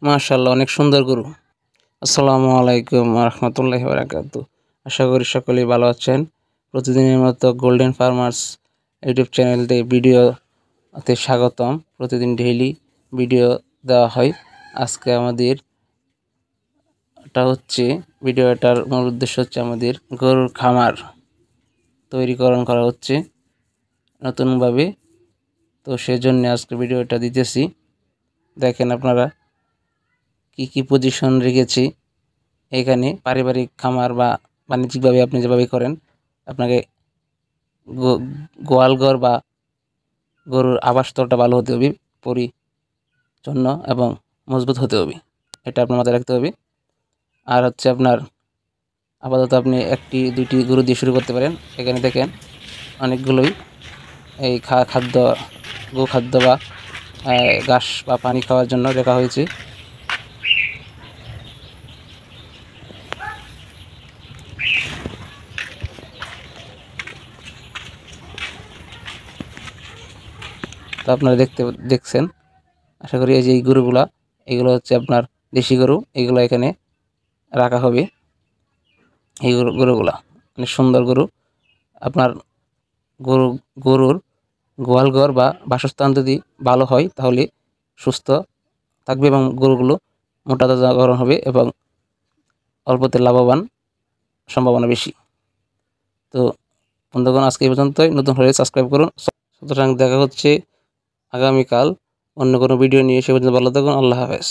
মাশাআল্লাহ, অনেক সুন্দর গরু। আসসালামু আলাইকুম রাহমাতুল্লাহি ওয়া বারাকাতুহু। আশা করি সকলেই ভালো আছেন। প্রতিদিনের মতো গোল্ডেন ফার্মার্স ইউটিউব চ্যানেলতে ভিডিওতে স্বাগতম। প্রতিদিন ডেইলি ভিডিও দেওয়া হয়। আজকে ভিডিওটার মূল উদ্দেশ্য হচ্ছে আমাদের গরুর খামার তৈরিকরণ করা হচ্ছে নতুনভাবে। তো সেজন্য আজকে ভিডিওটা দিতেছি। দেখেন আপনারা কি পজিশন রেখেছি এখানে। পারিবারিক খামার বা বাণিজ্যিকভাবে আপনি যেভাবে করেন, আপনাকে গোয়ালঘর বা গরুর আবাসস্থলটা ভালো হতে হবে, পরিচ্ছন্ন এবং মজবুত হতে হবে। এটা আপনার মাথায় রাখতে হবে। আর হচ্ছে আপনার আপাতত আপনি 1-2টি গরু দিয়ে শুরু করতে পারেন। এখানে দেখেন অনেকগুলোই এই গোখাদ্য বা ঘাস বা পানি খাওয়ার জন্য রাখা হয়েছে। তো আপনারা দেখছেন, আশা করি এই যে এগুলো হচ্ছে আপনার দেশি গরু। এগুলো এখানে রাখা হবে। এই গরুগুলা অনেক সুন্দর গরু। আপনার গরুর গোয়ালঘর বা বাসস্থান যদি ভালো হয় তাহলে সুস্থ থাকবে এবং গরুগুলো মোটা তাজাকরণ হবে এবং অল্পতে লাভবান সম্ভাবনা বেশি। তো বন্ধুগণ, আজকে এই পর্যন্তই। নতুন হলে সাবস্ক্রাইব করুন। সুতরাং দেখা হচ্ছে আগামীকাল অন্য কোনো ভিডিও নিয়ে। সে পর্যন্ত ভালো থাকুন। আল্লাহ হাফেজ।